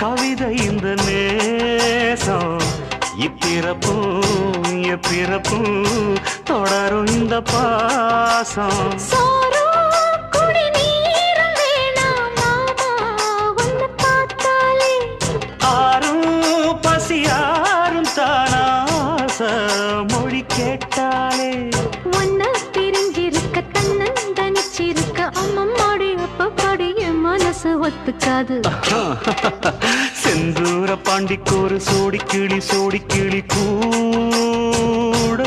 கவிதை இந்த நேசம் இப்பிறப்பும் எப்பிறப்பும் தொடரும் இந்த பாசம் மொழி கேட்டாலே ஒன்ன பிரிஞ்சிருக்க தன்னந்தனிச்சிருக்க அம்மம்மாடி அப்பப்பாடி என் மனசு ஒத்துக்காது செந்தூர பாண்டிக்கு ஒரு சோடி கிளி கூட